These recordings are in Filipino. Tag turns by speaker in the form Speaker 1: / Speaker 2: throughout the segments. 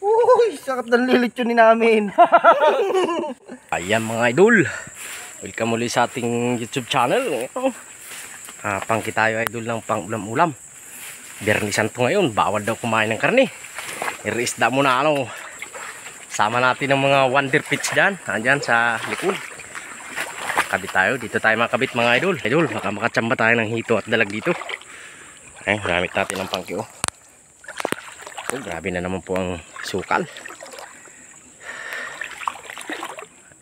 Speaker 1: Uy, sakit ng lilitsunin namin.
Speaker 2: Ayan mga idol, welcome muli sa ating YouTube channel. Pangki tayo idol ng pang-ulam-ulam. Biyernes Santo ngayon, bawal daw kumain ng karne. Irisda muna ano. Sama natin ng mga wonder pits dyan. Andyan sa likod. Kabit tayo, dito tayo makabit mga idol. Idol, baka makachamba tayo ng hito at dalag dito. Ay, gamit natin ng pangki oh. Oh, grabe na naman po ang sukal.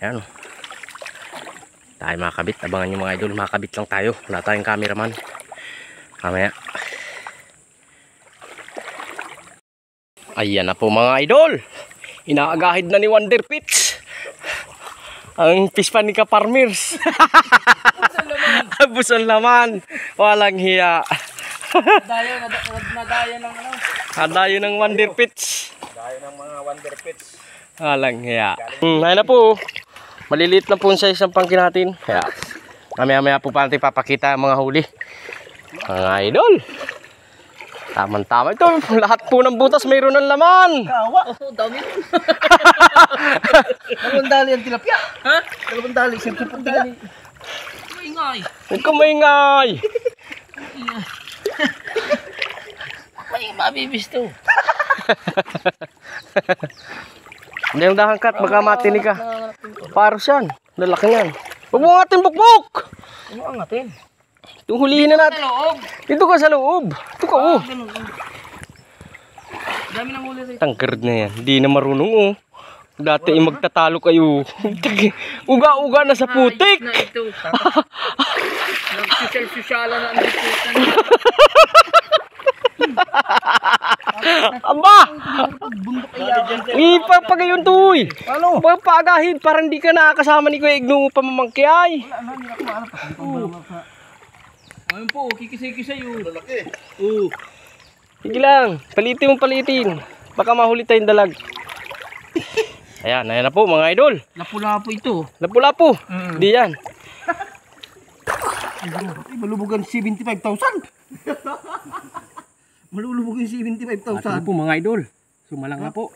Speaker 2: Ayan oh. Tayo makakabit. Abangan nyo mga idol. Makakabit lang tayo. Wala tayong cameraman. Mamaya. Ayan na po mga idol. Inaagahid na ni Wonder Pits ang fish pan ni Kaparmers. Busol naman. Walang hiya.
Speaker 1: Nadayo ng ano?
Speaker 2: Nadayo ng Wonder Pits.
Speaker 1: Nadayo ng mga Wonder Pits.
Speaker 2: Walang hiya. Ayun na po. Maliliit na po sa isang pangki natin. Kaya mamaya po pa natin papakita ang mga huli. Mga idol. Tama-tama. Ito, lahat po ng butas mayroon ng laman.
Speaker 1: Kawa. Oh, dami. Dalawang dali ang tilapia. Ha? Dalawang dali. Siyempre pang dali. Maingay.
Speaker 2: Huwag ka maingay.
Speaker 1: May mabibis to.
Speaker 2: Hindi yung dahangkat, baka matinig ka. Paros yan. Lalaki yan. Huwag mo ngatin bukbuk.
Speaker 1: Ano ang atin?
Speaker 2: Itong hulihin na natin. Dito ka sa loob. Ito ka oh.
Speaker 1: Dami ng huli rito.
Speaker 2: Tangkerd na yan. Hindi na marunong oh. Dati magtatalo kayo. Uga-uga na sa putik.
Speaker 1: Na ito. Nagsisyal-syala na ang dito.
Speaker 2: Aba! Ipapagayon to eh.
Speaker 1: Ano?
Speaker 2: Pagpagahin para hindi ka nakakasama ni Kuya Igno pamamangkiyay.
Speaker 1: Ayun po, kikisay-kisay yun. Lalaki.
Speaker 2: Sige lang, palitin mo palitin. Baka mahuli tayong dalag. Ayan, ayan na po mga idol.
Speaker 1: Lapu-lapu ito.
Speaker 2: Lapu-lapu. Di yan.
Speaker 1: Ay, malubugan 75,000. Malulubog yung 75,000.
Speaker 2: Ito po mga idol. Sumalang na po.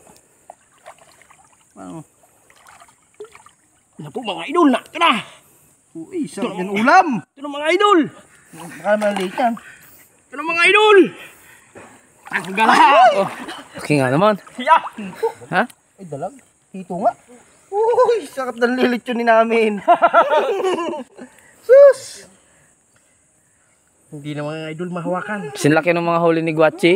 Speaker 1: Ano?
Speaker 2: Ito po mga idol na. Ito na.
Speaker 1: Uy, sarap yan ulam.
Speaker 2: Ito na mga idol.
Speaker 1: Baka maliit yan.
Speaker 2: Ito na mga idol. Tanggal ha. Oh. Okay nga naman. Yeah. Ha?
Speaker 1: Ay, dalag. Hito nga. Uy, sakit ng lilitsunin namin. Sus.
Speaker 2: Hindi na mga idol mahawakan.
Speaker 3: Sinlaki ng mga huli ni Guachi.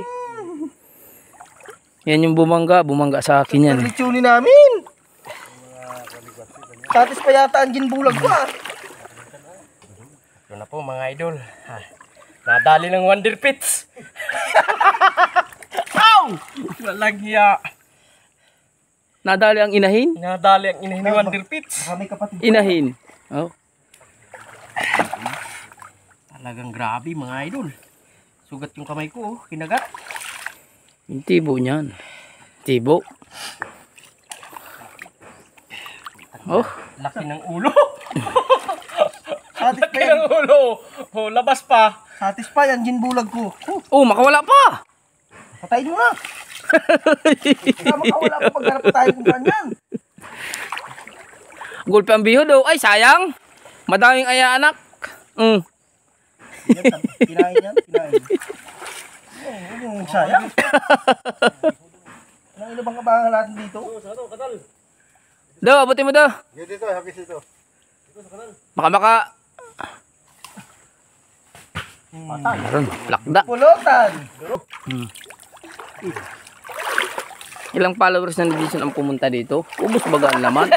Speaker 3: Yan yung bumangga sa akin yan.
Speaker 1: Lilitsunin namin. Satis pa yata ang ginbulag ko ah.
Speaker 2: Ito na po mga idol. Nadali ng Wonder Pits. Ow! Walang hiya.
Speaker 3: Nadali ang inahin?
Speaker 2: Nadali ang inahin ni Wonder Pits.
Speaker 1: May kapatid.
Speaker 3: Inahin. Oh.
Speaker 2: Talagang grabe mga idol. Sugat yung kamay ko, oh. Kinagat.
Speaker 3: Yung tibo niyan. Tibo. Oh.
Speaker 2: Laki ng ulo.
Speaker 1: Satis pa
Speaker 2: Laki
Speaker 1: yan.
Speaker 2: ng ulo. Oh, labas pa.
Speaker 1: Satis pa yan ginbulag ko.
Speaker 3: Oh, makawala pa.
Speaker 1: Patayin mo na. Kaya makawala ko pagharap tayo kung saan yan.
Speaker 3: Gulpe ang biho daw. Ay, sayang. Madaming aya anak.
Speaker 1: Kinain yan, kinain. Yung sayang. Anong ilo bang kabangan natin dito?
Speaker 3: Daw, abutin mo daw.
Speaker 1: Dito, habis dito.
Speaker 3: Maka.
Speaker 1: Patay.
Speaker 3: Lakda.
Speaker 1: Pulutan.
Speaker 3: Ilang followers na netizen ang pumunta dito? Ubus baga ang laman.